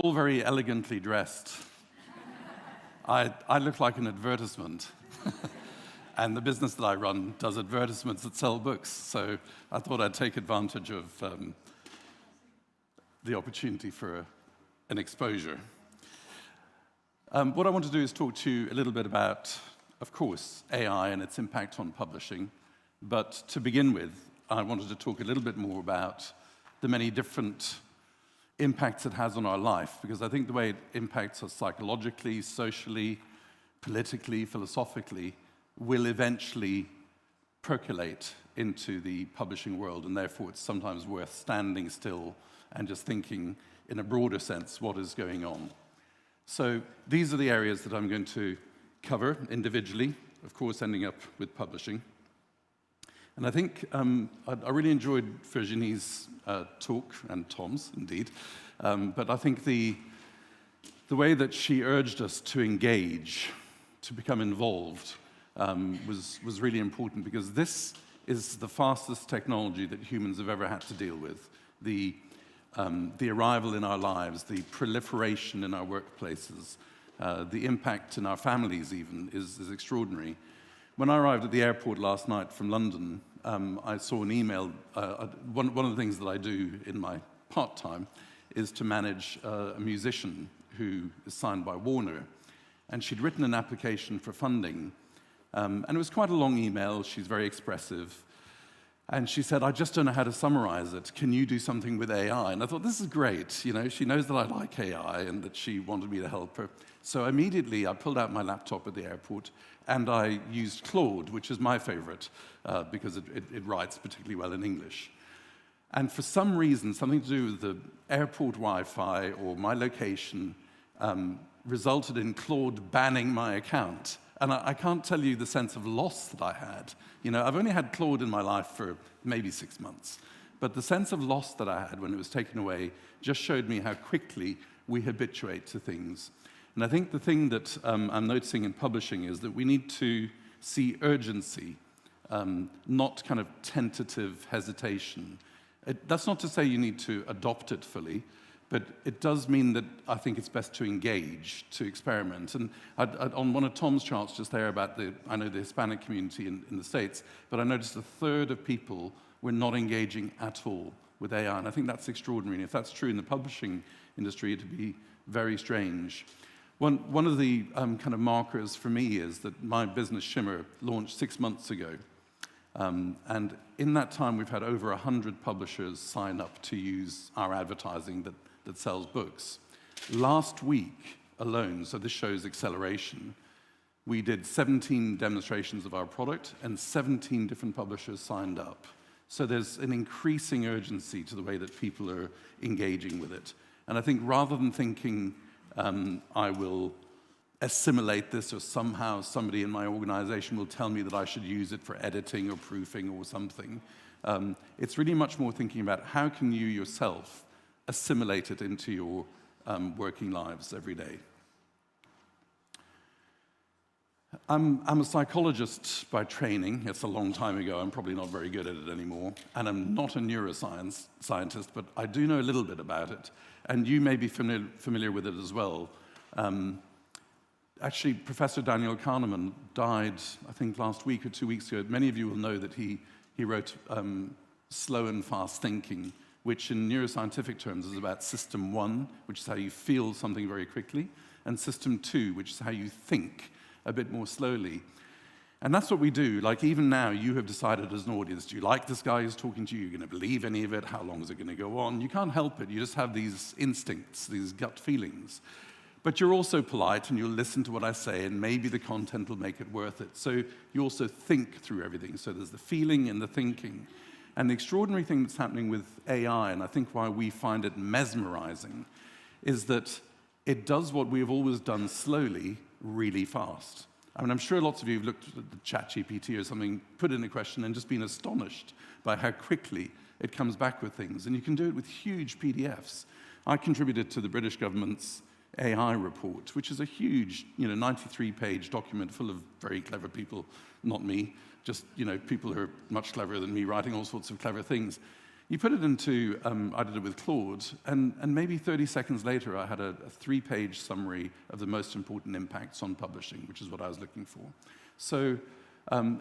all very elegantly dressed. I look like an advertisement. And the business that I run does advertisements that sell books. So I thought I'd take advantage of the opportunity for an exposure. What I want to do is talk to you a little bit about, of course, AI and its impact on publishing. But to begin with, I wanted to talk a little bit more about the many different impacts it has on our life, because I think the way it impacts us psychologically, socially, politically, philosophically, will eventually percolate into the publishing world, and therefore it's sometimes worth standing still and just thinking in a broader sense what is going on. So these are the areas that I'm going to cover individually, of course ending up with publishing. And I think I really enjoyed Virginie's talk, and Tom's indeed, but I think the way that she urged us to engage, to become involved, was really important, because this is the fastest technology that humans have ever had to deal with. The arrival in our lives, the proliferation in our workplaces, the impact in our families even is extraordinary. When I arrived at the airport last night from London, I saw an email. One of the things that I do in my part-time is to manage a musician who is signed by Warner. And she'd written an application for funding. And it was quite a long email. She's very expressive. And she said, I just don't know how to summarize it. Can you do something with AI? And I thought, this is great. You know, she knows that I like AI and that she wanted me to help her. So immediately, I pulled out my laptop at the airport, and I used Claude, which is my favorite, because it writes particularly well in English. And for some reason, something to do with the airport Wi-Fi or my location, resulted in Claude banning my account. And I can't tell you the sense of loss that I had. You know, I've only had Claude in my life for maybe 6 months. But the sense of loss that I had when it was taken away just showed me how quickly we habituate to things. And I think the thing that I'm noticing in publishing is that we need to see urgency, not kind of tentative hesitation. That's not to say you need to adopt it fully, but it does mean that I think it's best to engage, to experiment. And on one of Tom's charts just there about I know the Hispanic community in the States, but I noticed a third of people were not engaging at all with AI. And I think that's extraordinary. And if that's true in the publishing industry, it'd be very strange. One of the kind of markers for me is that my business, Shimmer, launched 6 months ago. And in that time, we've had over 100 publishers sign up to use our advertising that sells books. Last week alone, so this shows acceleration, we did 17 demonstrations of our product, and 17 different publishers signed up. So there's an increasing urgency to the way that people are engaging with it. And I think rather than thinking, I will assimilate this, or somehow somebody in my organization will tell me that I should use it for editing or proofing or something. It's really much more thinking about how can you yourself assimilate it into your working lives every day. I'm a psychologist by training. It's a long time ago. I'm probably not very good at it anymore. And I'm not a neuroscience scientist, but I do know a little bit about it. And you may be familiar with it as well. Actually, Professor Daniel Kahneman died, I think, last week or 2 weeks ago. Many of you will know that he wrote Slow and Fast Thinking, which in neuroscientific terms is about system 1, which is how you feel something very quickly, and system 2, which is how you think a bit more slowly. And that's what we do. Like, even now, you have decided as an audience, do you like this guy who's talking to you? Are you going to believe any of it? How long is it going to go on? You can't help it. You just have these instincts, these gut feelings. But you're also polite, and you'll listen to what I say, and maybe the content will make it worth it. So you also think through everything. So there's the feeling and the thinking. And the extraordinary thing that's happening with AI, and I think why we find it mesmerizing, is that it does what we have always done slowly, really fast. I mean, I'm sure lots of you have looked at the ChatGPT or something, put in a question, and just been astonished by how quickly it comes back with things. And you can do it with huge PDFs. I contributed to the British government's AI report, which is a huge, 93-page document full of very clever people, not me, just, people who are much cleverer than me writing all sorts of clever things. You put it into, I did it with Claude, and maybe 30 seconds later, I had a 3-page summary of the most important impacts on publishing, which is what I was looking for. So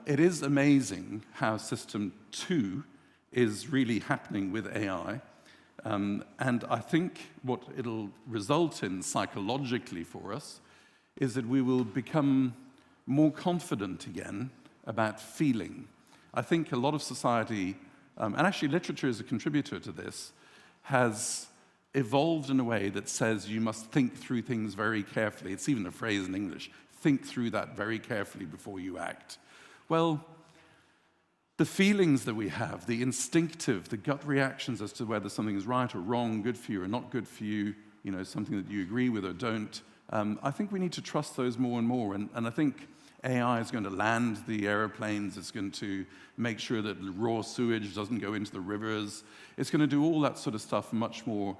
it is amazing how System 2 is really happening with AI. And I think what it'll result in psychologically for us is that we will become more confident again about feeling. I think a lot of society, and actually literature is a contributor to this, has evolved in a way that says you must think through things very carefully. It's even a phrase in English, think through that very carefully before you act. Well, the feelings that we have, the instinctive, the gut reactions as to whether something is right or wrong, good for you or not good for you, something that you agree with or don't, I think we need to trust those more and more. And I think AI is going to land the airplanes. It's going to make sure that raw sewage doesn't go into the rivers. It's going to do all that sort of stuff much more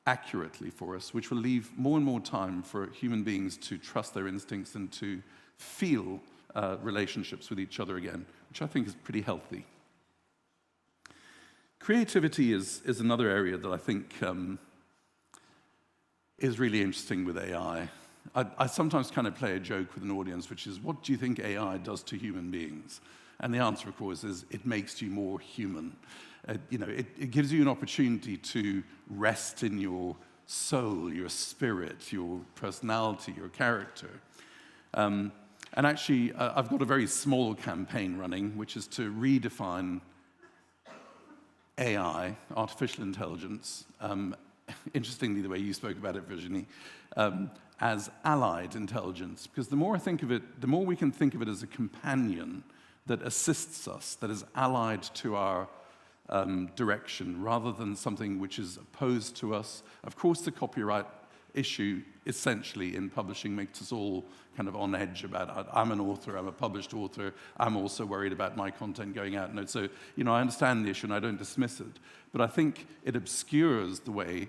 accurately for us, which will leave more and more time for human beings to trust their instincts and to feel relationships with each other again, which I think is pretty healthy. Creativity is another area that I think is really interesting with AI. I sometimes kind of play a joke with an audience, which is, what do you think AI does to human beings? And the answer, of course, is it makes you more human. It gives you an opportunity to rest in your soul, your spirit, your personality, your character. And actually, I've got a very small campaign running, which is to redefine AI, artificial intelligence, interestingly, the way you spoke about it, Virginie, as allied intelligence. Because the more I think of it, the more we can think of it as a companion that assists us, that is allied to our direction, rather than something which is opposed to us. Of course, the copyright issue, essentially, in publishing makes us all kind of on edge about, I'm an author, I'm a published author, I'm also worried about my content going out. No, so, I understand the issue and I don't dismiss it. But I think it obscures the way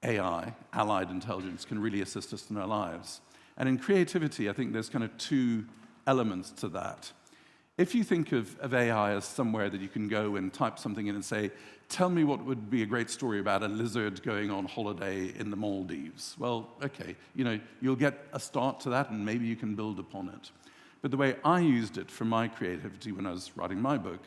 AI, allied intelligence, can really assist us in our lives. And in creativity, I think there's kind of two elements to that. If you think of AI as somewhere that you can go and type something in and say, tell me what would be a great story about a lizard going on holiday in the Maldives. Well, okay, you'll get a start to that and maybe you can build upon it. But the way I used it for my creativity when I was writing my book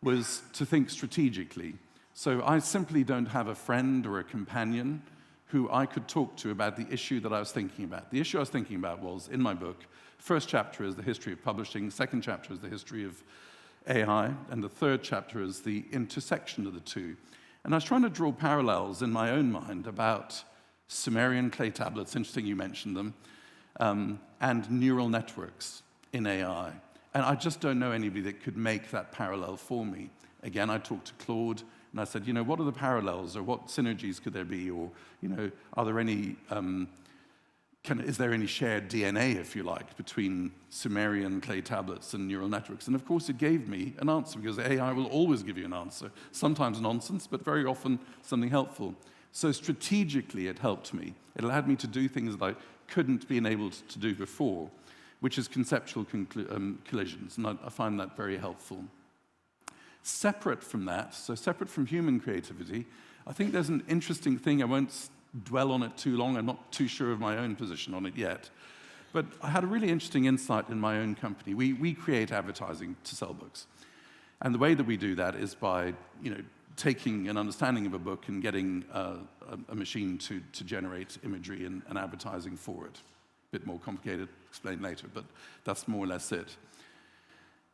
was to think strategically. So I simply don't have a friend or a companion who I could talk to about the issue that I was thinking about. The issue I was thinking about was, in my book, first chapter is the history of publishing, second chapter is the history of AI, and the third chapter is the intersection of the two. And I was trying to draw parallels in my own mind about Sumerian clay tablets, interesting you mentioned them, and neural networks in AI. And I just don't know anybody that could make that parallel for me. Again, I talked to Claude, and I said, what are the parallels, or what synergies could there be, or, are there any, is there any shared DNA, if you like, between Sumerian clay tablets and neural networks? And of course, it gave me an answer, because AI will always give you an answer. Sometimes nonsense, but very often something helpful. So strategically, it helped me. It allowed me to do things that I couldn't be enabled to do before, which is conceptual collisions, and I find that very helpful. Separate from that, so separate from human creativity, I think there's an interesting thing. I won't dwell on it too long. I'm not too sure of my own position on it yet. But I had a really interesting insight in my own company. We create advertising to sell books. And the way that we do that is by taking an understanding of a book and getting a machine to generate imagery and advertising for it. A bit more complicated, explain later, but that's more or less it.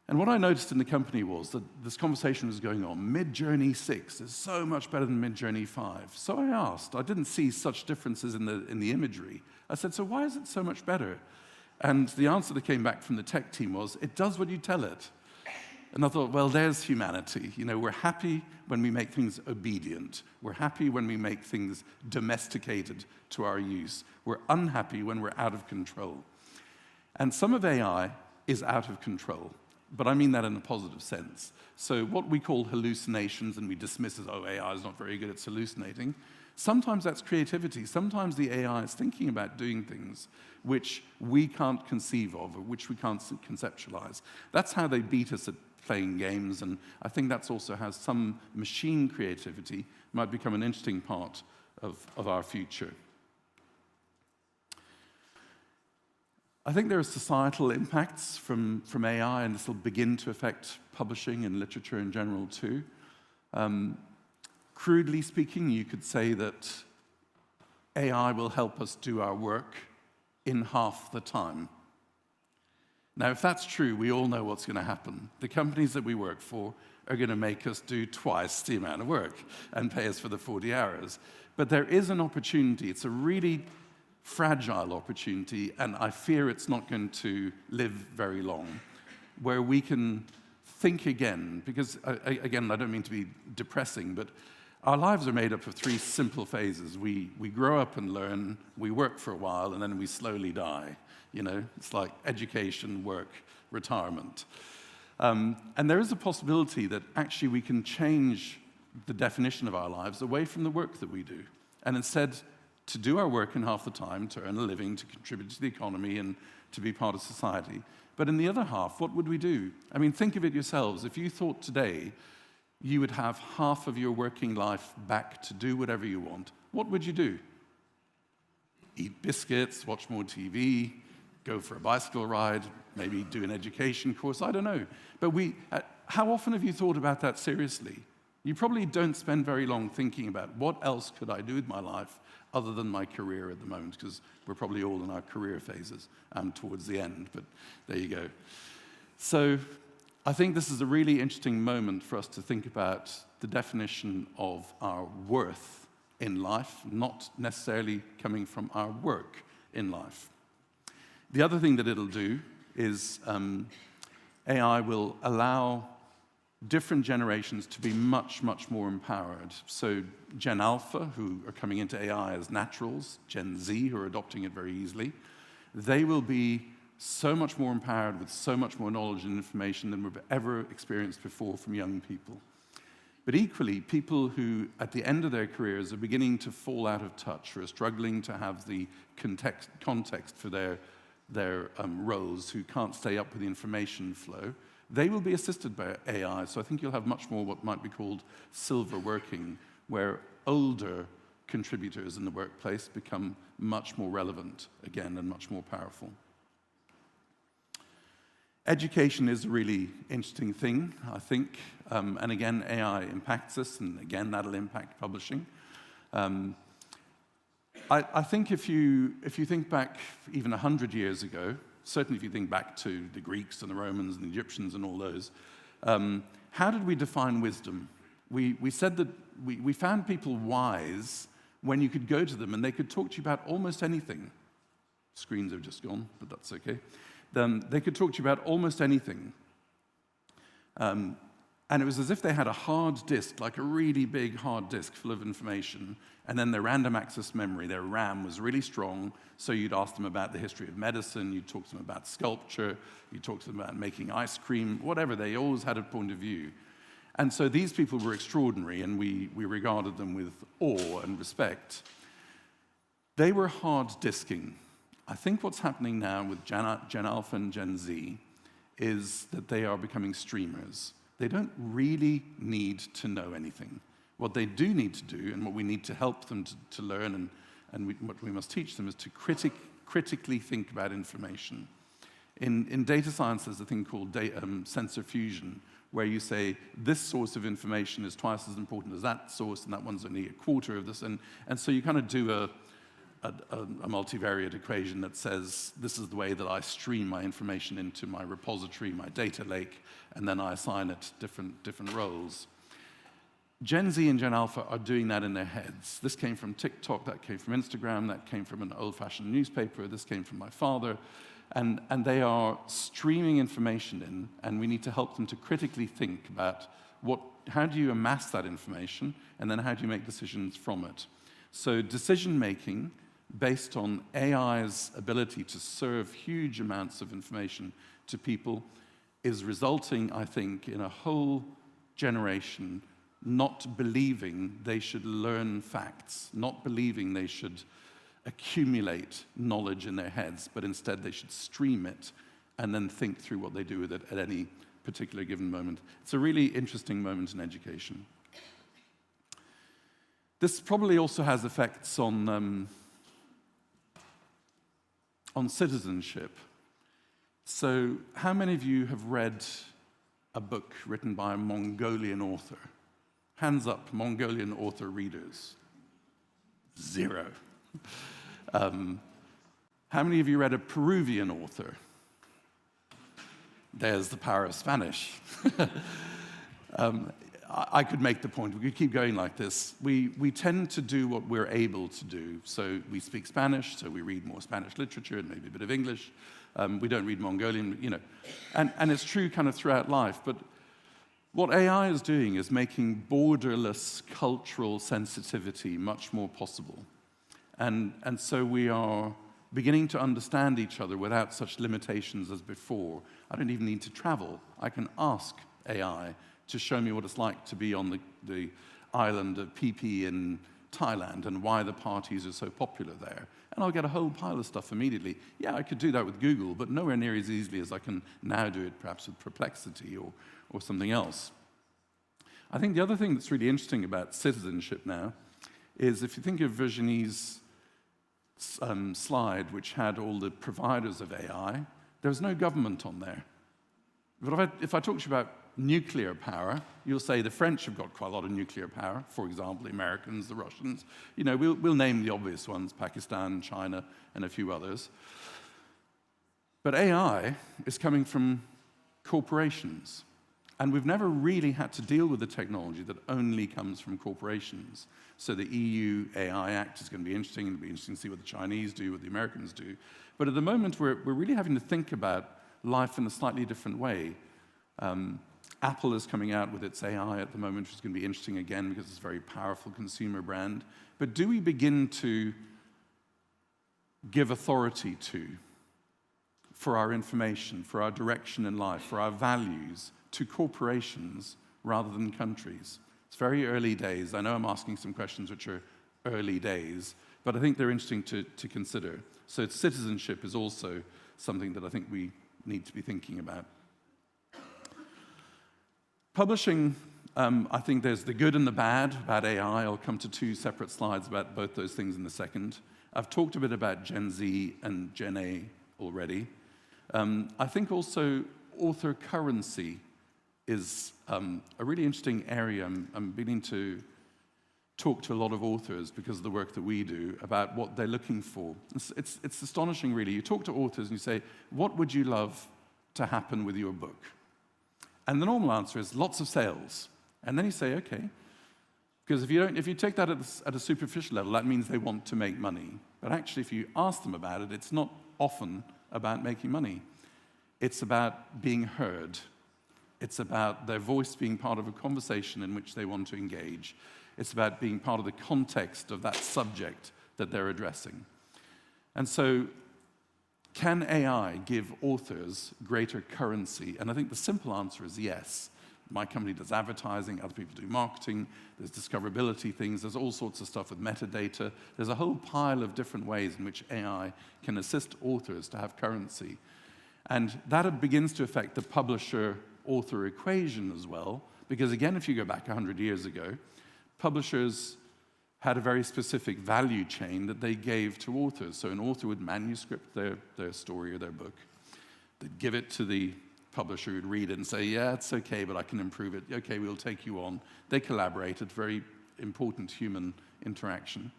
And what I noticed in the company was that this conversation was going on. Mid-Journey 6 is so much better than Mid-Journey 5. So I asked. I didn't see such differences in the imagery. I said, so why is it so much better? And the answer that came back from the tech team was, it does what you tell it. And I thought, well, there's humanity. We're happy when we make things obedient. We're happy when we make things domesticated to our use. We're unhappy when we're out of control. And some of AI is out of control. but I mean that in a positive sense. So what we call hallucinations, and we dismiss as, oh, AI is not very good, it's hallucinating. Sometimes that's creativity. Sometimes the AI is thinking about doing things which we can't conceive of, or which we can't conceptualize. That's how they beat us at playing games, and I think that's also how some machine creativity might become an interesting part of our future. I think there are societal impacts from AI, and this will begin to affect publishing and literature in general too. Crudely speaking, you could say that AI will help us do our work in half the time. Now, if that's true, we all know what's going to happen. The companies that we work for are going to make us do twice the amount of work and pay us for the 40 hours. But there is an opportunity. It's a really fragile opportunity, and I fear it's not going to live very long, where we can think again, because, again, I don't mean to be depressing, but our lives are made up of 3 simple phases. We grow up and learn, we work for a while, and then we slowly die. You know, it's like education, work, retirement. And there is a possibility that actually we can change the definition of our lives away from the work that we do, and instead to do our work in half the time, to earn a living, to contribute to the economy, and to be part of society. But in the other half, what would we do? I mean, think of it yourselves. If you thought today you would have half of your working life back to do whatever you want, what would you do? Eat biscuits, watch more TV, go for a bicycle ride, maybe do an education course, I don't know. But how often have you thought about that seriously? You probably don't spend very long thinking about what else could I do with my life other than my career at the moment, because we're probably all in our career phases towards the end, but there you go. So I think this is a really interesting moment for us to think about the definition of our worth in life, not necessarily coming from our work in life. The other thing that it'll do is AI will allow different generations to be much, much more empowered. So Gen Alpha, who are coming into AI as naturals, Gen Z, who are adopting it very easily, they will be so much more empowered with so much more knowledge and information than we've ever experienced before from young people. But equally, people who, at the end of their careers, are beginning to fall out of touch or are struggling to have the context for their roles, who can't stay up with the information flow, they will be assisted by AI. So I think you'll have much more what might be called silver working, where older contributors in the workplace become much more relevant again and much more powerful. Education is a really interesting thing, I think, and again, AI impacts us, and again, that'll impact publishing. I think if you think back even 100 years ago, certainly if you think back to the Greeks and the Romans and the Egyptians and all those, how did we define wisdom? We said that we found people wise when you could go to them and they could talk to you about almost anything. Screens have just gone, but that's okay. They could talk to you about almost anything. And it was as if they had a hard disk, like a really big hard disk full of information, and then their random access memory, their RAM, was really strong, so you'd ask them about the history of medicine, you'd talk to them about sculpture, you'd talk to them about making ice cream, whatever, they always had a point of view. And so these people were extraordinary, and we regarded them with awe and respect. They were hard disking. I think what's happening now with Gen Alpha and Gen Z is that they are becoming streamers. They don't really need to know anything. What they do need to do, and what we need to help them to learn, and what we must teach them, is to critically think about information. In data science, there's a thing called sensor fusion, where you say, this source of information is twice as important as that source, and that one's only a quarter of this. And so you kind of do a multivariate equation that says, this is the way that I stream my information into my repository, my data lake, and then I assign it different roles. Gen Z and Gen Alpha are doing that in their heads. This came from TikTok, that came from Instagram, that came from an old-fashioned newspaper, this came from my father, and they are streaming information in, and we need to help them to critically think about how do you amass that information, and then how do you make decisions from it. So decision-making based on AI's ability to serve huge amounts of information to people is resulting, I think, in a whole generation not believing they should learn facts, not believing they should accumulate knowledge in their heads, but instead they should stream it and then think through what they do with it at any particular given moment. It's a really interesting moment in education. This probably also has effects on citizenship. So how many of you have read a book written by a Mongolian author? Hands up, Mongolian author readers. 0. How many of you read a Peruvian author? There's the power of Spanish. I could make the point. We could keep going like this. We tend to do what we're able to do. So we speak Spanish, so we read more Spanish literature and maybe a bit of English. We don't read Mongolian, you know. And it's true kind of throughout life. But what AI is doing is making borderless cultural sensitivity much more possible. And so we are beginning to understand each other without such limitations as before. I don't even need to travel. I can ask AI to show me what it's like to be on the island of PP in Thailand and why the parties are so popular there. And I'll get a whole pile of stuff immediately. Yeah, I could do that with Google, but nowhere near as easily as I can now do it perhaps with Perplexity or something else. I think the other thing that's really interesting about citizenship now is if you think of Virginie's slide, which had all the providers of AI, there was no government on there. But if I talk to you about nuclear power, you'll say the French have got quite a lot of nuclear power, for example, the Americans, the Russians. You know, we'll name the obvious ones, Pakistan, China, and a few others. But AI is coming from corporations. And we've never really had to deal with the technology that only comes from corporations. So the EU AI Act is going to be interesting. It'll be interesting to see what the Chinese do, what the Americans do. But at the moment, we're really having to think about life in a slightly different way. Apple is coming out with its AI at the moment, which is going to be interesting again because it's a very powerful consumer brand. But do we begin to give authority to, for our information, for our direction in life, for our values, to corporations rather than countries? It's very early days. I know I'm asking some questions which are early days, but I think they're interesting to consider. So citizenship is also something that I think we need to be thinking about. Publishing, I think there's the good and the bad about AI. I'll come to 2 separate slides about both those things in a second. I've talked a bit about Gen Z and Gen A already. I think also author currency is a really interesting area. I'm beginning to talk to a lot of authors because of the work that we do about what they're looking for. It's astonishing, really. You talk to authors and you say, what would you love to happen with your book? And the normal answer is lots of sales. And then you say, okay, because if you take that at a superficial level, that means they want to make money. But actually, if you ask them about it, it's not often about making money. It's about being heard. It's about their voice being part of a conversation in which they want to engage. It's about being part of the context of that subject that they're addressing. And so, can AI give authors greater currency? And I think the simple answer is yes. My company does advertising, other people do marketing, there's discoverability things, there's all sorts of stuff with metadata. There's a whole pile of different ways in which AI can assist authors to have currency. And that begins to affect the publisher-author equation as well, because again, if you go back 100 years ago, publishers had a very specific value chain that they gave to authors. So an author would manuscript their story or their book. They'd give it to the publisher who'd read it and say, yeah, it's okay, but I can improve it. Okay, we'll take you on. They collaborated, very important human interaction.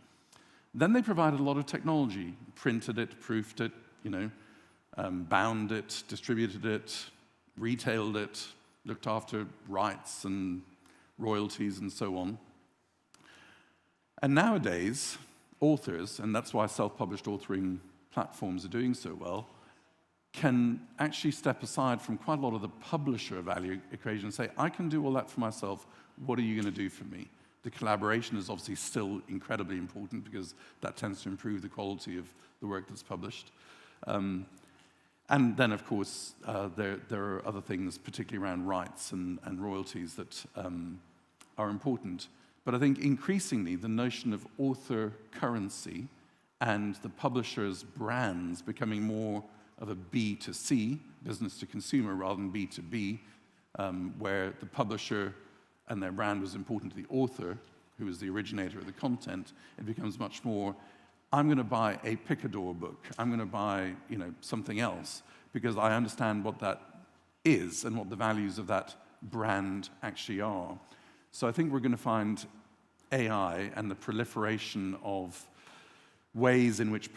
Then they provided a lot of technology, printed it, proofed it, bound it, distributed it, retailed it, looked after rights and royalties and so on. And nowadays, authors, and that's why self-published authoring platforms are doing so well, can actually step aside from quite a lot of the publisher value equation and say, I can do all that for myself, what are you going to do for me? The collaboration is obviously still incredibly important because that tends to improve the quality of the work that's published. And then, of course, there are other things, particularly around rights and royalties, that are important. But I think increasingly the notion of author currency and the publisher's brands becoming more of a B2C, business to consumer, rather than B2B, where the publisher and their brand was important to the author, who is the originator of the content. It becomes much more, I'm going to buy a Picador book, I'm going to buy something else, because I understand what that is and what the values of that brand actually are. So I think we're going to find AI and the proliferation of ways in which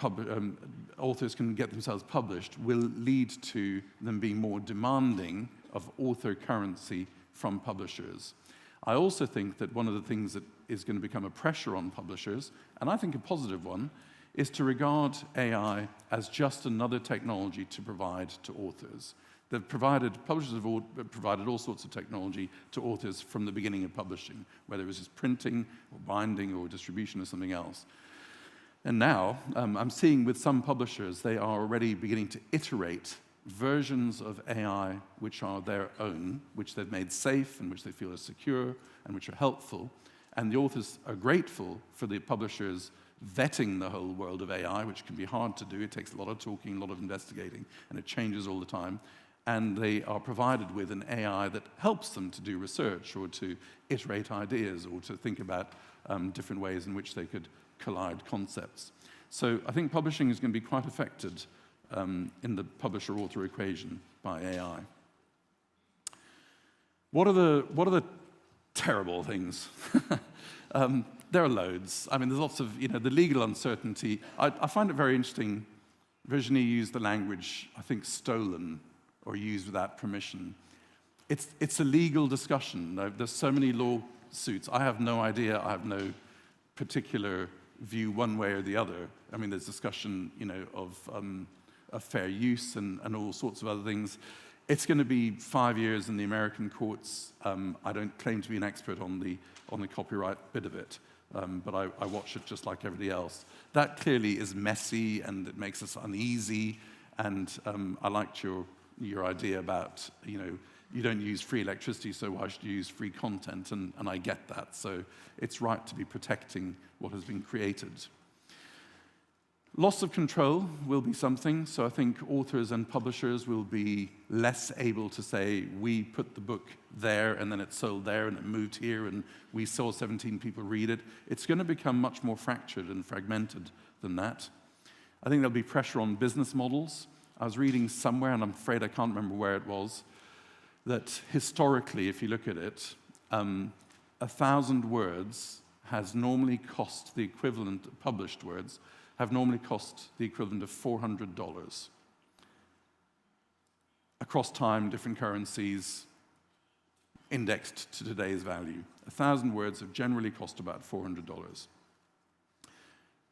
authors can get themselves published will lead to them being more demanding of author currency from publishers. I also think that one of the things that is going to become a pressure on publishers, and I think a positive one, is to regard AI as just another technology to provide to authors. Publishers have provided all sorts of technology to authors from the beginning of publishing, whether it was just printing or binding or distribution or something else. And now, I'm seeing with some publishers, they are already beginning to iterate versions of AI which are their own, which they've made safe and which they feel are secure and which are helpful. And the authors are grateful for the publishers vetting the whole world of AI, which can be hard to do. It takes a lot of talking, a lot of investigating, and it changes all the time. And they are provided with an AI that helps them to do research or to iterate ideas or to think about different ways in which they could collide concepts. So I think publishing is going to be quite affected in the publisher-author equation by AI. What are the terrible things? There are loads. I mean, there's lots of, the legal uncertainty. I find it very interesting. Virginie used the language, I think, stolen or used without permission. It's a legal discussion. There's so many lawsuits. I have no idea. I have no particular view one way or the other. I mean, there's discussion, of fair use and all sorts of other things. It's going to be 5 years in the American courts. I don't claim to be an expert on the copyright bit of it, but I watch it just like everybody else. That clearly is messy and it makes us uneasy. And I liked your idea about, you don't use free electricity, so why should you use free content? And I get that. So it's right to be protecting what has been created. Loss of control will be something. So I think authors and publishers will be less able to say, we put the book there and then it sold there and it moved here and we saw 17 people read it. It's going to become much more fractured and fragmented than that. I think there'll be pressure on business models. I was reading somewhere, and I'm afraid I can't remember where it was, that historically, if you look at it, 1,000 words has normally cost the equivalent of published words, have normally cost the equivalent of $400. Across time, different currencies, indexed to today's value. 1,000 words have generally cost about $400.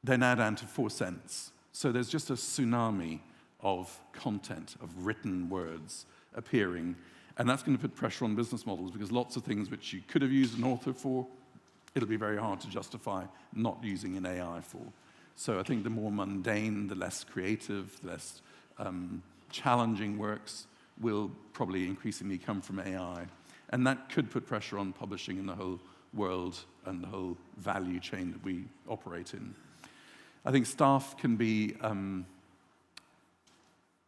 They're now down to 4 cents. So there's just a tsunami of content, of written words appearing. And that's going to put pressure on business models because lots of things which you could have used an author for, it'll be very hard to justify not using an AI for. So I think the more mundane, the less creative, the less challenging works will probably increasingly come from AI. And that could put pressure on publishing in the whole world and the whole value chain that we operate in. I think staff can be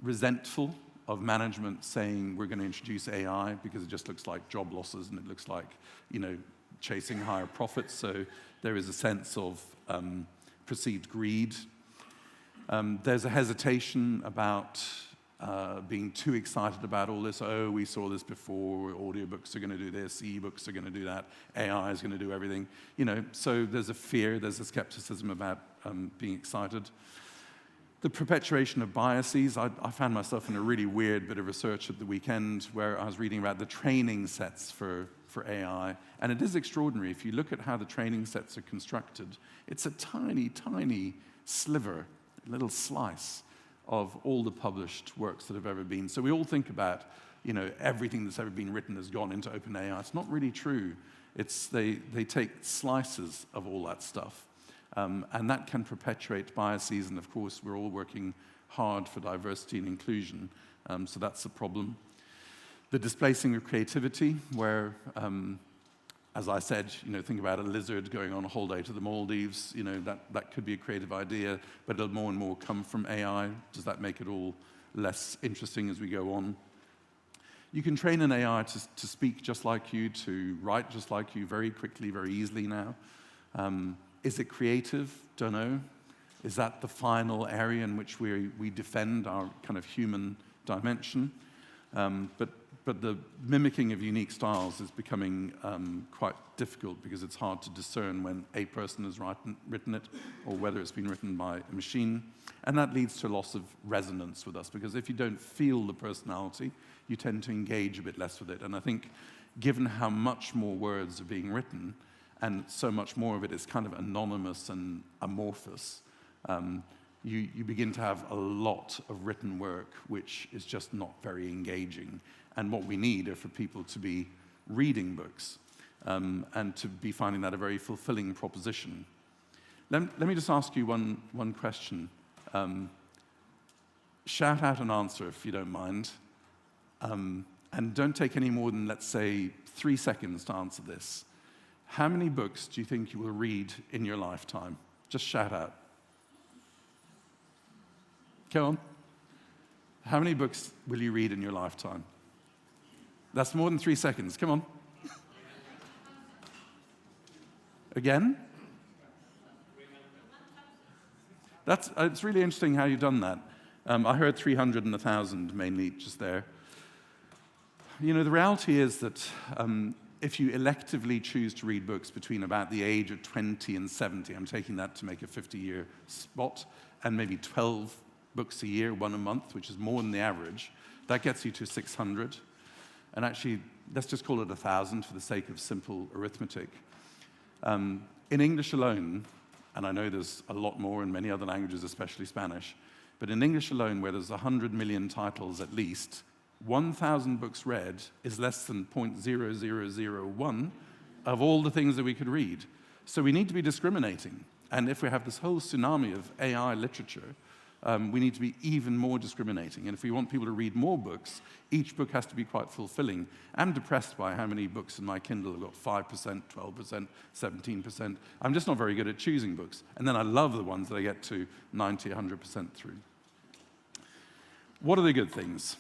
resentful of management saying we're going to introduce AI because it just looks like job losses and it looks like, chasing higher profits. So there is a sense of perceived greed. There's a hesitation about being too excited about all this. Oh, we saw this before. Audiobooks are going to do this. E-books are going to do that. AI is going to do everything. So there's a fear. There's a skepticism about being excited. The perpetuation of biases. I found myself in a really weird bit of research at the weekend where I was reading about the training sets for AI. And it is extraordinary. If you look at how the training sets are constructed, it's a tiny, tiny sliver, a little slice of all the published works that have ever been. So we all think about, everything that's ever been written has gone into OpenAI. It's not really true. They take slices of all that stuff. And that can perpetuate biases, and of course, we're all working hard for diversity and inclusion. So that's a problem. The displacing of creativity, where, as I said, think about a lizard going on a holiday to the Maldives. That could be a creative idea, but it'll more and more come from AI. Does that make it all less interesting as we go on? You can train an AI to speak just like you, to write just like you very quickly, very easily now. Is it creative? Don't know. Is that the final area in which we defend our kind of human dimension? But the mimicking of unique styles is becoming quite difficult because it's hard to discern when a person has written it or whether it's been written by a machine. And that leads to a loss of resonance with us, because if you don't feel the personality, you tend to engage a bit less with it. And I think given how much more words are being written, and so much more of it is kind of anonymous and amorphous, you begin to have a lot of written work which is just not very engaging. And what we need are for people to be reading books and to be finding that a very fulfilling proposition. Let me just ask you one question. Shout out an answer if you don't mind. And don't take any more than, let's say, 3 seconds to answer this. How many books do you think you will read in your lifetime? Just shout out. Come on. How many books will you read in your lifetime? That's more than 3 seconds. Come on. Again? It's really interesting how you've done that. I heard 300 and 1,000 mainly just there. The reality is that if you electively choose to read books between about the age of 20 and 70, I'm taking that to make a 50-year spot, and maybe 12 books a year, 1 a month, which is more than the average, that gets you to 600. And actually, let's just call it 1,000 for the sake of simple arithmetic. In English alone, and I know there's a lot more in many other languages, especially Spanish, but in English alone, where there's 100 million titles at least, 1,000 books read is less than 0.0001 of all the things that we could read. So we need to be discriminating. And if we have this whole tsunami of AI literature, we need to be even more discriminating. And if we want people to read more books, each book has to be quite fulfilling. I'm depressed by how many books in my Kindle have got 5%, 12%, 17%. I'm just not very good at choosing books. And then I love the ones that I get to 90, 100% through. What are the good things?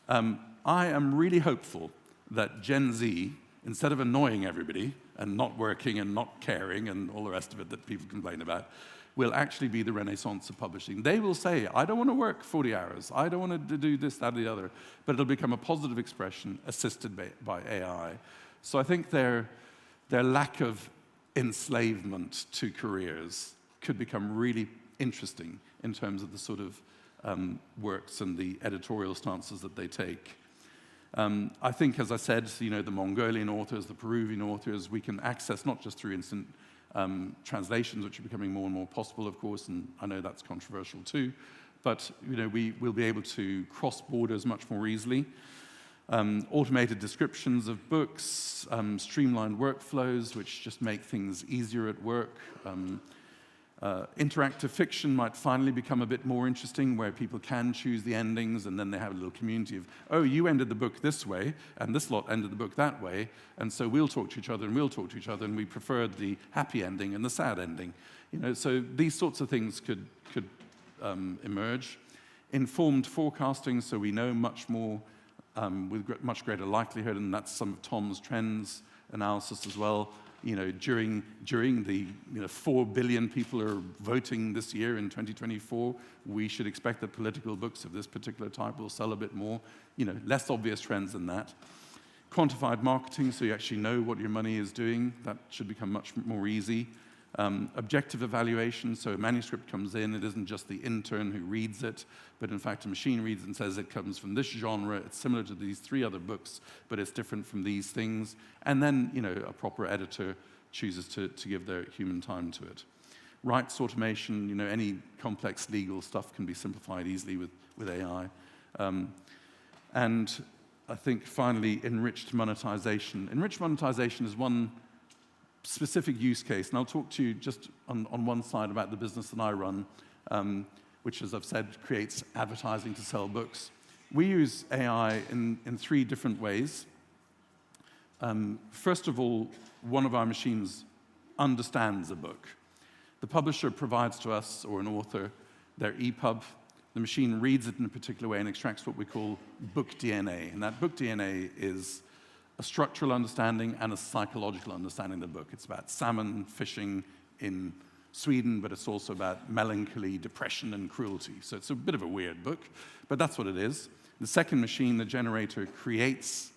I am really hopeful that Gen Z, instead of annoying everybody and not working and not caring and all the rest of it that people complain about, will actually be the renaissance of publishing. They will say, I don't want to work 40 hours. I don't want to do this, that, or the other. But it'll become a positive expression assisted by AI. So I think their lack of enslavement to careers could become really interesting in terms of the sort of works and the editorial stances that they take. I think, as I said, the Mongolian authors, the Peruvian authors, we can access not just through instant translations, which are becoming more and more possible, of course, and I know that's controversial too, but we will be able to cross borders much more easily. Automated descriptions of books, streamlined workflows, which just make things easier at work. Interactive fiction might finally become a bit more interesting, where people can choose the endings, and then they have a little community of, oh, you ended the book this way, and this lot ended the book that way, and so we'll talk to each other, and we'll talk to each other, and we preferred the happy ending and the sad ending. So these sorts of things could emerge. Informed forecasting, so we know much more with much greater likelihood, and that's some of Tom's trends analysis as well. During the 4 billion people are voting this year in 2024, we should expect that political books of this particular type will sell a bit more. Less obvious trends than that. Quantified marketing, so you actually know what your money is doing. That should become much more easy. Objective evaluation, so a manuscript comes in, it isn't just the intern who reads it, but in fact a machine reads and says it comes from this genre, it's similar to these 3 other books, but it's different from these things. And then, a proper editor chooses to give their human time to it. Rights automation, any complex legal stuff can be simplified easily with AI. And I think finally, enriched monetization. Enriched monetization is one specific use case, and I'll talk to you just on one side about the business that I run. which, as I've said, creates advertising to sell books. We use AI in 3 different ways. First of all, one of our machines understands a book. The publisher provides to us, or an author, their EPUB. The machine reads it in a particular way and extracts what we call book DNA. And that book DNA is a structural understanding and a psychological understanding of the book. It's about salmon fishing in Sweden, but it's also about melancholy, depression, and cruelty. So it's a bit of a weird book, but that's what it is. The second machine, the generator, creates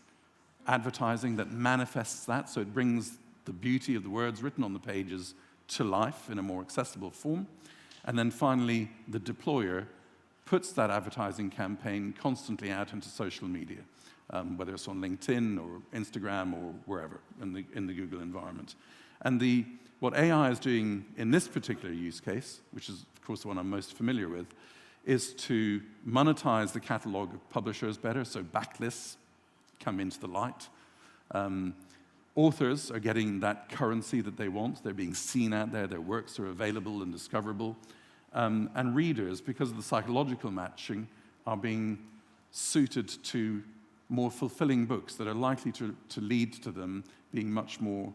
advertising that manifests that, so it brings the beauty of the words written on the pages to life in a more accessible form. And then finally, the deployer puts that advertising campaign constantly out into social media, whether it's on LinkedIn or Instagram or wherever in the Google environment. And what AI is doing in this particular use case, which is, of course, the one I'm most familiar with, is to monetize the catalog of publishers better, so backlists come into the light. Authors are getting that currency that they want. They're being seen out there. Their works are available and discoverable. And readers, because of the psychological matching, are being suited to more fulfilling books that are likely to lead to them being much more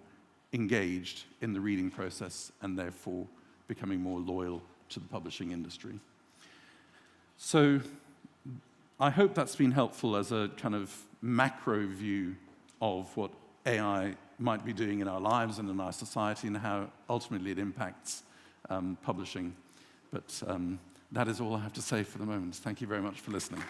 engaged in the reading process and therefore becoming more loyal to the publishing industry. So I hope that's been helpful as a kind of macro view of what AI might be doing in our lives and in our society and how ultimately it impacts publishing. But that is all I have to say for the moment. Thank you very much for listening.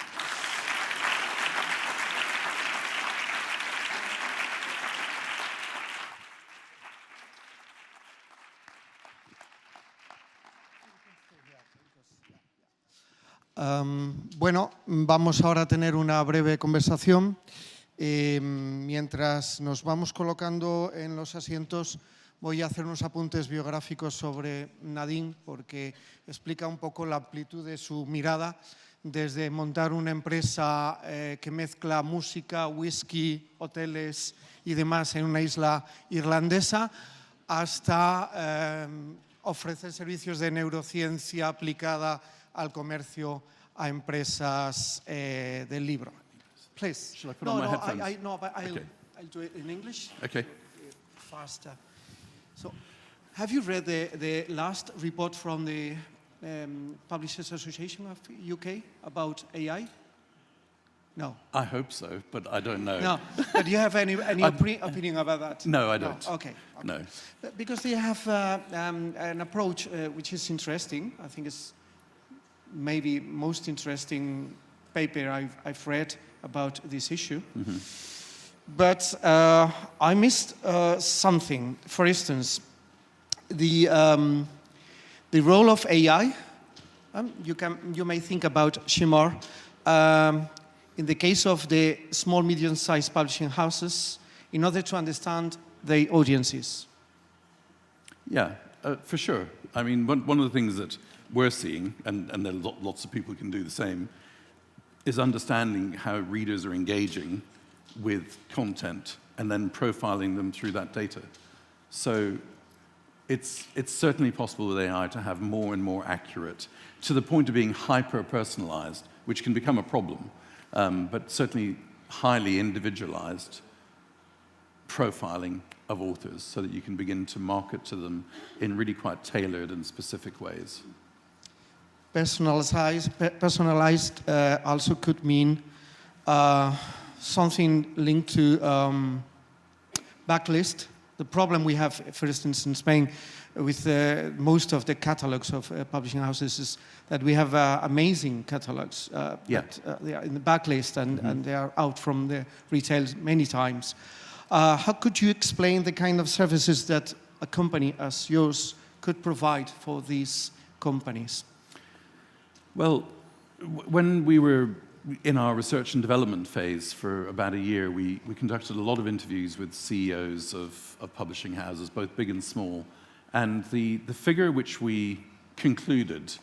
Bueno, vamos ahora a tener una breve conversación. Mientras nos vamos colocando en los asientos, voy a hacer unos apuntes biográficos sobre Nadim, porque explica un poco la amplitud de su mirada, desde montar una empresa que mezcla música, whisky, hoteles y demás en una isla irlandesa, hasta ofrecer servicios de neurociencia aplicada al comercio, a empresas del libro. Please. Shall I put on my headphones? But Okay. I'll do it in English. Okay. Faster. So, have you read the last report from the Publishers Association of UK about AI? No. I hope so, but I don't know. No. But do you have any opinion about that? No, I don't. No. Okay. No. Because they have an approach which is interesting. I think it's maybe most interesting paper I've read about this issue. Mm-hmm. But I missed something. For instance, the role of AI. You may think about Shimmer. In the case of the small, medium-sized publishing houses, in order to understand their audiences. Yeah, for sure. I mean, one of the things that we're seeing, and there are lots of people who can do the same, is understanding how readers are engaging with content and then profiling them through that data. So it's certainly possible with AI to have more and more accurate, to the point of being hyper-personalized, which can become a problem, but certainly highly individualized profiling of authors so that you can begin to market to them in really quite tailored and specific ways. Personalized also could mean something linked to backlist. The problem we have, for instance, in Spain with most of the catalogs of publishing houses is that we have amazing catalogs, but they are in the backlist and they are out from the retail many times. How could you explain the kind of services that a company as yours could provide for these companies? Well, when we were in our research and development phase for about a year, we conducted a lot of interviews with CEOs of publishing houses, both big and small. And the figure which we concluded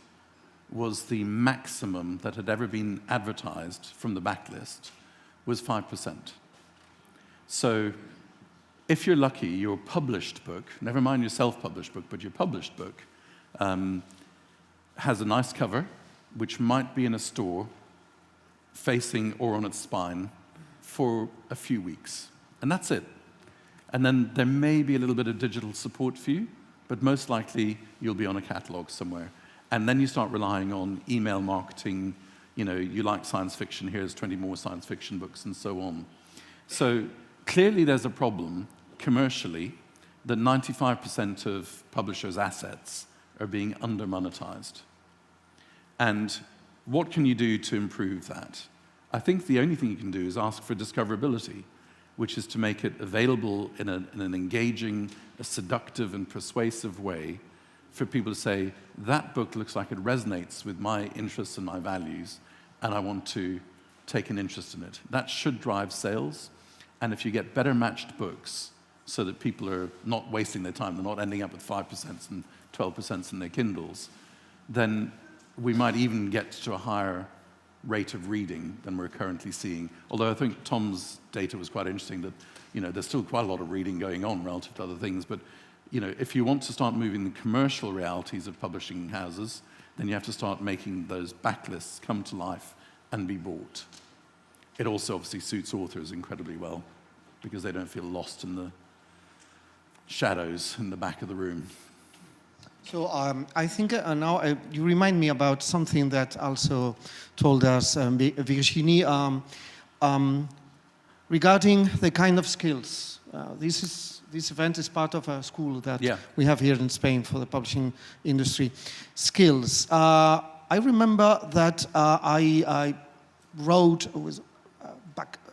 was the maximum that had ever been advertised from the backlist was 5%. So if you're lucky, your published book, never mind your self-published book, but your published book, has a nice cover, which might be in a store, facing or on its spine, for a few weeks. And that's it. And then there may be a little bit of digital support for you, but most likely you'll be on a catalog somewhere. And then you start relying on email marketing. You know, you like science fiction, here's 20 more science fiction books, and so on. So clearly there's a problem commercially that 95% of publishers' assets are being under-monetized. And what can you do to improve that? I think the only thing you can do is ask for discoverability, which is to make it available in an engaging, a seductive and persuasive way for people to say, that book looks like it resonates with my interests and my values, and I want to take an interest in it. That should drive sales. And if you get better matched books so that people are not wasting their time, they're not ending up with 5% and 12% in their Kindles, then we might even get to a higher rate of reading than we're currently seeing. Although I think Tom's data was quite interesting that, you know, there's still quite a lot of reading going on relative to other things, but, you know, if you want to start moving the commercial realities of publishing houses, then you have to start making those backlists come to life and be bought. It also obviously suits authors incredibly well because they don't feel lost in the shadows in the back of the room. So I think now you remind me about something that also told us Virginie regarding the kind of skills. This event is part of a school that we have here in Spain for the publishing industry. Skills. I remember that I wrote with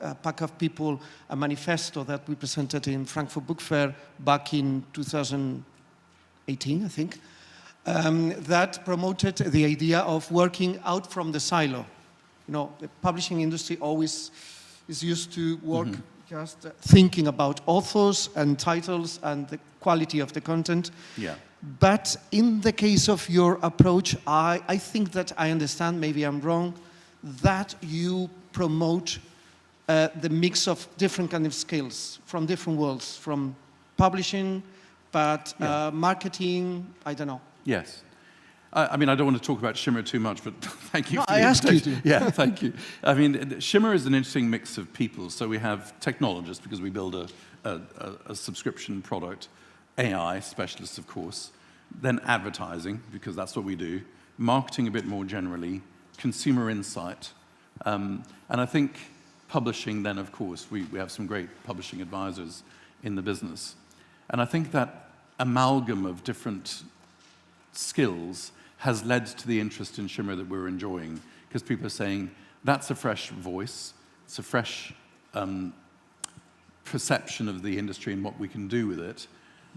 a pack of people a manifesto that we presented in Frankfurt Book Fair back in 2018, I think, that promoted the idea of working out from the silo. You know, the publishing industry always is used to work just thinking about authors and titles and the quality of the content. Yeah. But in the case of your approach, I think that I understand, maybe I'm wrong, that you promote the mix of different kind of skills from different worlds, from publishing, but marketing, I don't know. Yes. I mean, I don't want to talk about Shimmer too much, but thank you. No, I asked you to. Yeah, thank you. I mean, Shimmer is an interesting mix of people. So we have technologists, because we build a subscription product, AI specialists, of course, then advertising, because that's what we do, marketing a bit more generally, consumer insight, and I think publishing then, of course, we have some great publishing advisors in the business. And I think that amalgam of different skills has led to the interest in Shimmer that we're enjoying, because people are saying, that's a fresh voice, it's a fresh perception of the industry and what we can do with it,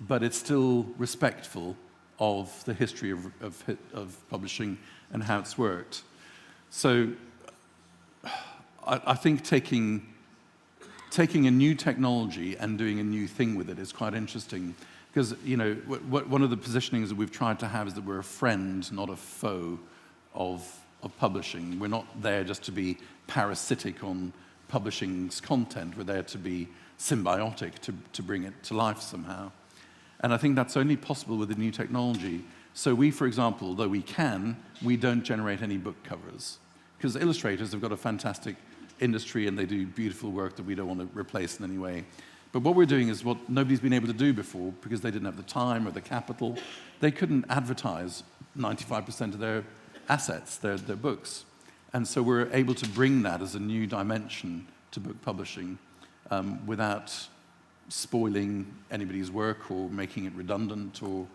but it's still respectful of the history of publishing and how it's worked. So I think taking a new technology and doing a new thing with it is quite interesting. Because, you know, one of the positionings that we've tried to have is that we're a friend, not a foe of publishing. We're not there just to be parasitic on publishing's content. We're there to be symbiotic, to bring it to life somehow. And I think that's only possible with the new technology. So we, for example, though we don't generate any book covers. Because illustrators have got a fantastic industry and they do beautiful work that we don't want to replace in any way. But what we're doing is what nobody's been able to do before because they didn't have the time or the capital. They couldn't advertise 95% of their assets, their books. And so we're able to bring that as a new dimension to book publishing without spoiling anybody's work or making it redundant or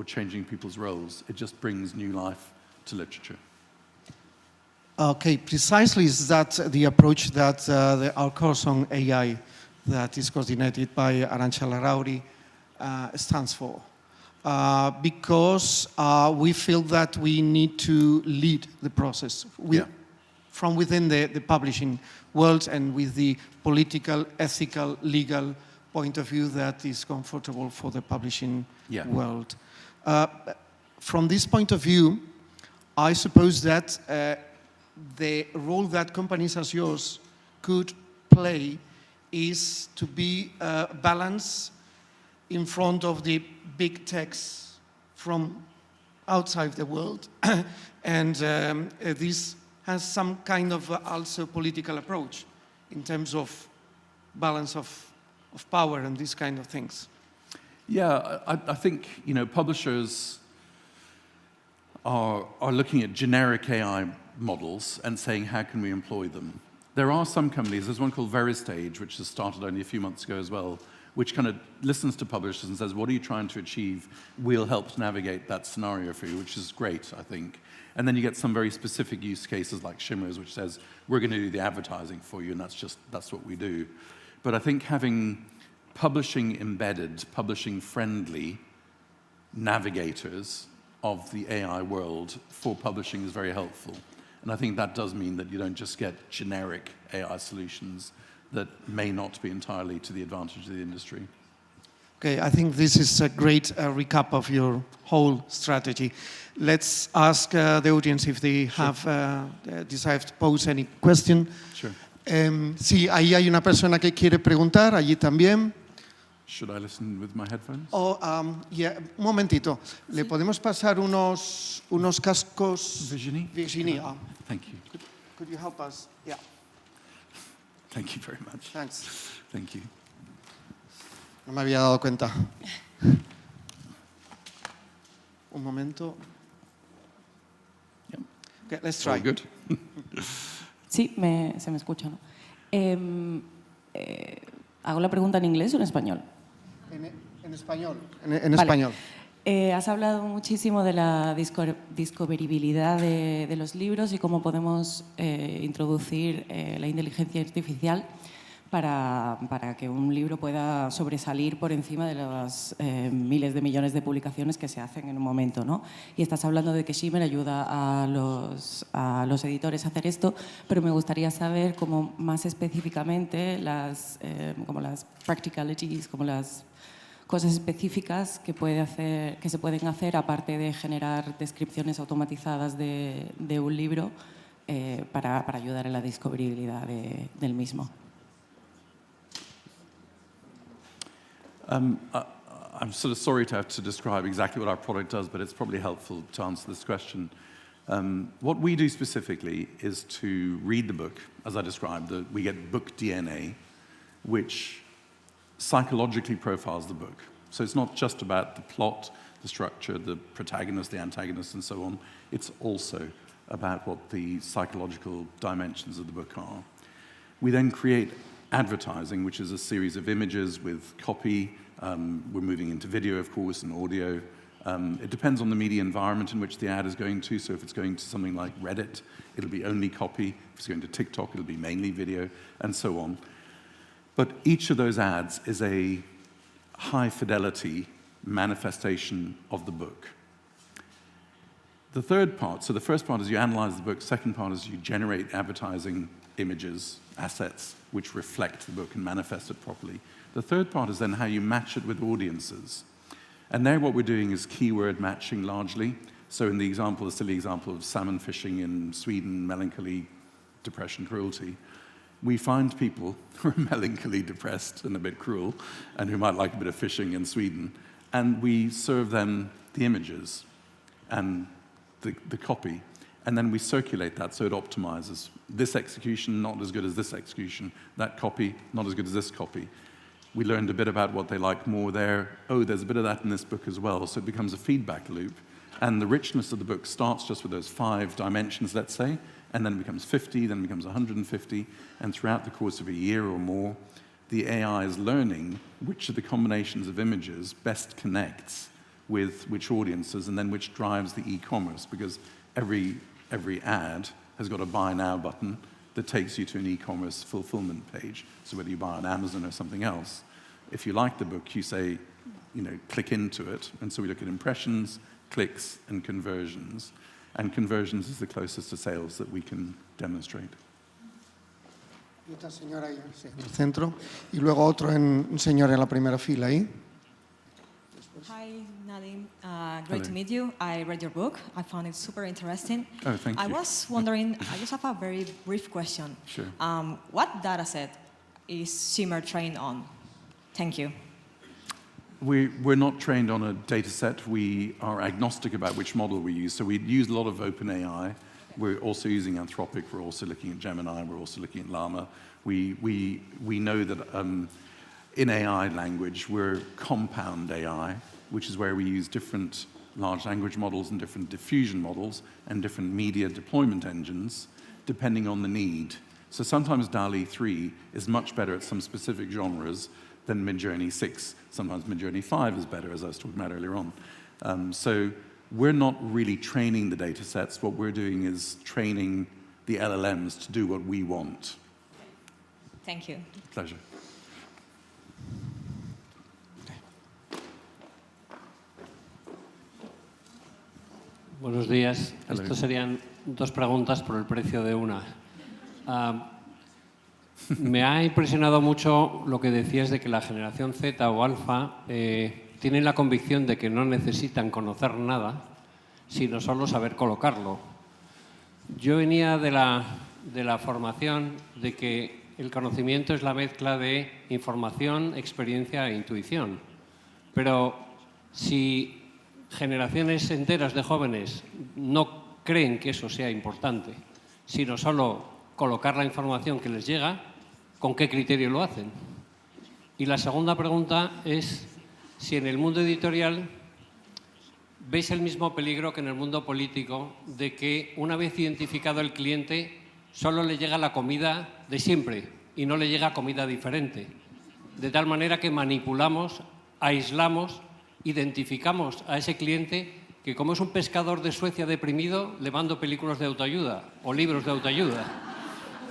changing people's roles. It just brings new life to literature. Okay, precisely is that the approach that our course on AI that is coordinated by Arantxa Larrauri stands for. Because we feel that we need to lead the process from within the publishing world and with the political, ethical, legal point of view that is comfortable for the publishing world. From this point of view, I suppose that the role that companies as yours could play is to be balanced in front of the big techs from outside the world. And this has some kind of also political approach in terms of balance of power and these kind of things. Yeah, I think, you know, publishers are looking at generic AI models and saying, how can we employ them? There are some companies, there's one called Veristage, which has started only a few months ago as well, which kind of listens to publishers and says, what are you trying to achieve? We'll help navigate that scenario for you, which is great, I think. And then you get some very specific use cases like Shimmers, which says, we're going to do the advertising for you, and that's what we do. But I think having publishing embedded, publishing friendly navigators of the AI world for publishing is very helpful. And I think that does mean that you don't just get generic AI solutions that may not be entirely to the advantage of the industry. Okay, I think this is a great recap of your whole strategy. Let's ask the audience if they have desire to pose any question. Sure. Sí, ahí hay una persona que quiere preguntar, allí también. Should I listen with my headphones? Oh, yeah, un momentito. ¿Le podemos pasar unos cascos? Virginie? Virginie. Thank you. Could you help us? Yeah. Thank you very much. Thanks. Thank you. No me había dado cuenta. Un momento. Yep. Okay, let's try. All good. Sí, se me escucha, ¿no? ¿Hago la pregunta en inglés o en español? En español. En español. Has hablado muchísimo de la discoverabilidad de los libros y cómo podemos introducir la inteligencia artificial para que un libro pueda sobresalir por encima de las miles de millones de publicaciones que se hacen en un momento, ¿no? Y estás hablando de que Shimmer ayuda a los editores a hacer esto, pero me gustaría saber cómo más específicamente como las practicalities, como las cosas específicas que se pueden hacer aparte de generar descripciones automatizadas de un libro para ayudar en la discoverabilidad del mismo. I'm sort of sorry to have to describe exactly what our product does, but it's probably helpful to answer this question. What we do specifically is to read the book, as I described. We get book DNA, which psychologically profiles the book. So it's not just about the plot, the structure, the protagonist, the antagonist, and so on. It's also about what the psychological dimensions of the book are. We then create advertising, which is a series of images with copy. We're moving into video, of course, and audio. It depends on the media environment in which the ad is going to. So if it's going to something like Reddit, it'll be only copy. If it's going to TikTok, it'll be mainly video, and so on. But each of those ads is a high-fidelity manifestation of the book. The third part, so the first part is you analyze the book. Second part is you generate advertising images, assets, which reflect the book and manifest it properly. The third part is then how you match it with audiences. And there what we're doing is keyword matching largely. So in the silly example of salmon fishing in Sweden, melancholy, depression, cruelty, we find people who are melancholy, depressed, and a bit cruel, and who might like a bit of fishing in Sweden, and we serve them the images and the copy, and then we circulate that so it optimizes. This execution, not as good as this execution. That copy, not as good as this copy. We learned a bit about what they like more there. Oh, there's a bit of that in this book as well. So it becomes a feedback loop. And the richness of the book starts just with those 5 dimensions, let's say, and then it becomes 50, then it becomes 150. And throughout the course of a year or more, the AI is learning which of the combinations of images best connects with which audiences, and then which drives the e-commerce, because every ad has got a buy now button that takes you to an e-commerce fulfillment page. So whether you buy on Amazon or something else, if you like the book, you say, click into it. And so we look at impressions, clicks, and conversions. And conversions is the closest to sales that we can demonstrate. Y esta señora ahí, sí, en el centro. Y luego otro un señor en la primera fila ahí. Hi, Nadim. Great to meet you. I read your book. I found it super interesting. Oh, thank you. I was wondering, I just have a very brief question. Sure. What data set is Shimmer trained on? Thank you. we're not trained on a data set. We are agnostic about which model we use. So we use a lot of OpenAI. We're also using Anthropic. We're also looking at Gemini. We're also looking at Llama. We know that in AI language, we're compound AI, which is where we use different large language models and different diffusion models and different media deployment engines, depending on the need. So sometimes DALL-E 3 is much better at some specific genres than Midjourney 6. Sometimes Midjourney 5 is better, as I was talking about earlier on. So we're not really training the data sets. What we're doing is training the LLMs to do what we want. Thank you. Pleasure. Buenos días. Hello. Estos serían dos preguntas por el precio de una. Me ha impresionado mucho lo que decías de que la generación Z o alfa tienen la convicción de que no necesitan conocer nada, sino solo saber colocarlo. Yo venía de la formación de que el conocimiento es la mezcla de información, experiencia e intuición. Pero si generaciones enteras de jóvenes no creen que eso sea importante, sino solo colocar la información que les llega, ¿con qué criterio lo hacen? Y la segunda pregunta es si en el mundo editorial veis el mismo peligro que en el mundo político de que una vez identificado el cliente solo le llega la comida de siempre y no le llega comida diferente, de tal manera que manipulamos, aislamos, identificamos a ese cliente que, como es un pescador de Suecia deprimido, le mando películas de autoayuda o libros de autoayuda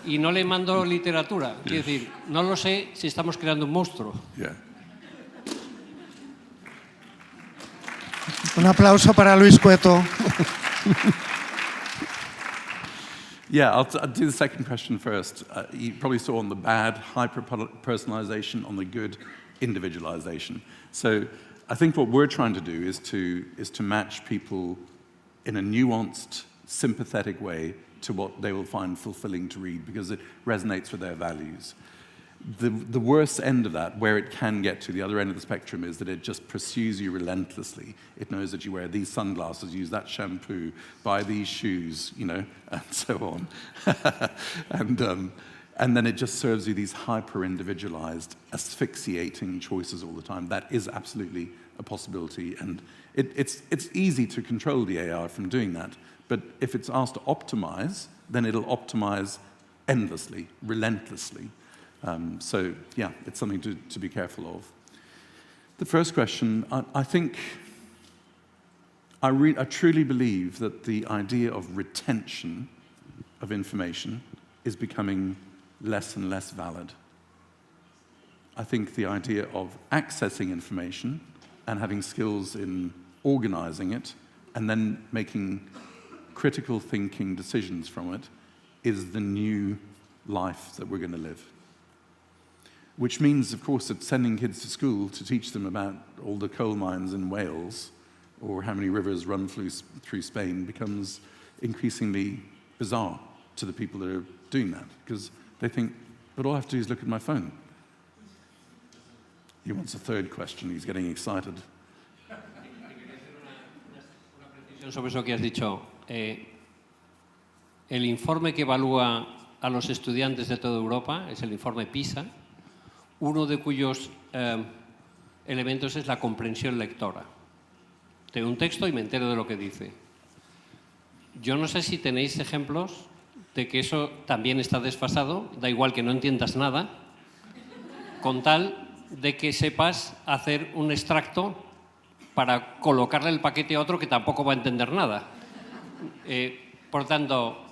y no le mando literatura. Quiero decir, no lo sé si estamos creando un monstruo. Yeah. Un aplauso para Luis Cueto. Yeah, I'll do the second question first. You probably saw on the bad, hyper-personalization, on the good, individualization. So I think what we're trying to do is to match people in a nuanced, sympathetic way to what they will find fulfilling to read because it resonates with their values. The worst end of that, where it can get to, the other end of the spectrum, is that it just pursues you relentlessly. It knows that you wear these sunglasses, use that shampoo, buy these shoes, you know, and so on. And then it just serves you these hyper-individualized, asphyxiating choices all the time. That is absolutely a possibility. And it's easy to control the AI from doing that. But if it's asked to optimize, then it'll optimize endlessly, relentlessly. So, yeah, it's something to be careful of. The first question, I think, I truly believe that the idea of retention of information is becoming less and less valid. I think the idea of accessing information and having skills in organizing it and then making critical thinking decisions from it is the new life that we're going to live. Which means, of course, that sending kids to school to teach them about all the coal mines in Wales or how many rivers run through Spain becomes increasingly bizarre to the people that are doing that, because they think, but all I have to do is look at my phone. He wants a third question. He's getting excited. Sobre eso que has dicho, el informe que evalúa a los estudiantes de toda Europa es el informe PISA, uno de cuyos elementos es la comprensión lectora. Tengo un texto y me entero de lo que dice. Yo no sé si tenéis ejemplos de que eso también está desfasado, da igual que no entiendas nada, con tal de que sepas hacer un extracto para colocarle el paquete a otro que tampoco va a entender nada. Por tanto,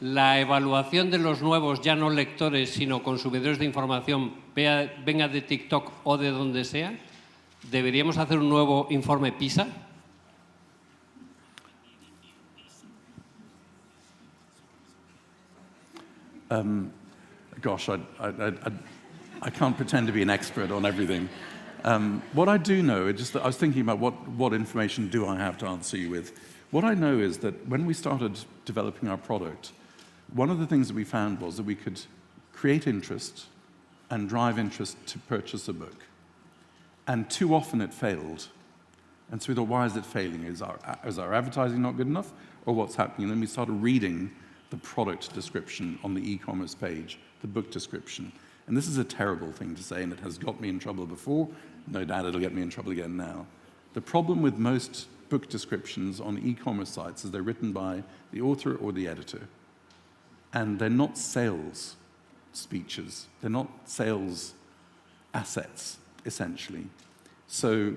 la evaluación de los nuevos, ya no lectores, sino consumidores de información, venga de TikTok o de donde sea, ¿deberíamos hacer un nuevo informe PISA? Gosh, I can't pretend to be an expert on everything. What I do know, I was thinking about what information do I have to answer you with. What I know is that when we started developing our product, one of the things that we found was that we could create interest and drive interest to purchase a book. And too often it failed. And so we thought, why is it failing? Is our advertising not good enough? Or what's happening? And then we started reading the product description on the e-commerce page, the book description. And this is a terrible thing to say, and it has got me in trouble before. No doubt it'll get me in trouble again now. The problem with most book descriptions on e-commerce sites is they're written by the author or the editor. And they're not sales speeches. They're not sales assets, essentially. So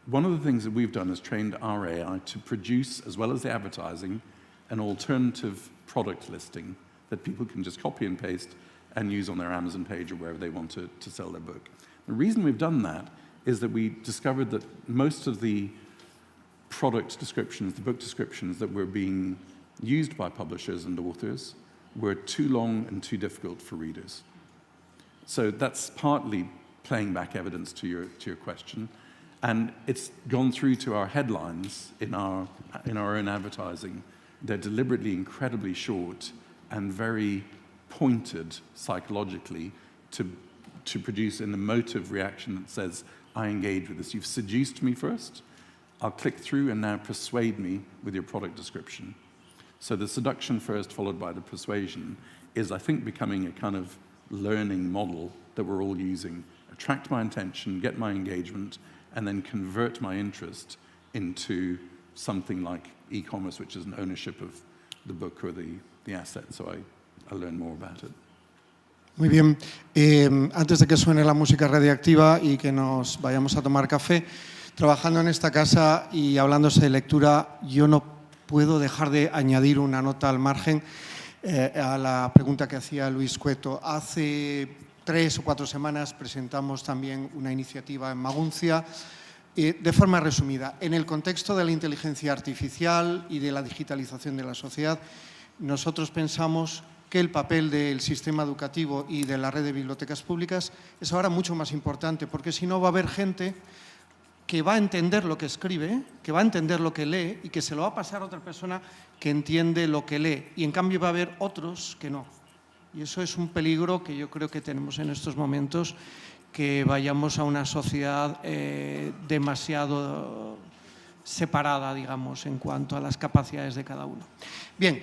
one of the things that we've done is trained our AI to produce, as well as the advertising, an alternative product listing that people can just copy and paste and use on their Amazon page or wherever they want to sell their book. The reason we've done that is that we discovered that most of the product descriptions, the book descriptions that were being used by publishers and authors were too long and too difficult for readers. So that's partly playing back evidence to your question. And it's gone through to our headlines in our own advertising. They're deliberately incredibly short and very pointed psychologically to produce an emotive reaction that says, I engage with this. You've seduced me first. I'll click through and now persuade me with your product description. So the seduction first followed by the persuasion is, I think, becoming a kind of learning model that we're all using. Attract my attention, get my engagement, and then convert my interest into something like e-commerce, which is an ownership of the book or the asset. So I learn more about it. Muy bien. Antes de que suene la música radiactiva y que nos vayamos a tomar café, trabajando en esta casa y hablándose de lectura, yo no puedo dejar de añadir una nota al margen a la pregunta que hacía Luis Cueto. Hace 3 o 4 semanas presentamos también una iniciativa en Maguncia. De forma resumida, en el contexto de la inteligencia artificial y de la digitalización de la sociedad, nosotros pensamos que el papel del sistema educativo y de la red de bibliotecas públicas es ahora mucho más importante, porque si no va a haber gente que va a entender lo que escribe, que va a entender lo que lee y que se lo va a pasar a otra persona que entiende lo que lee. Y en cambio va a haber otros que no. Y eso es un peligro que yo creo que tenemos en estos momentos, que vayamos a una sociedad demasiado separada, digamos, en cuanto a las capacidades de cada uno. Bien,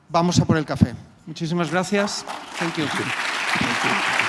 vamos a por el café. Muchísimas gracias. Thank you. Thank you.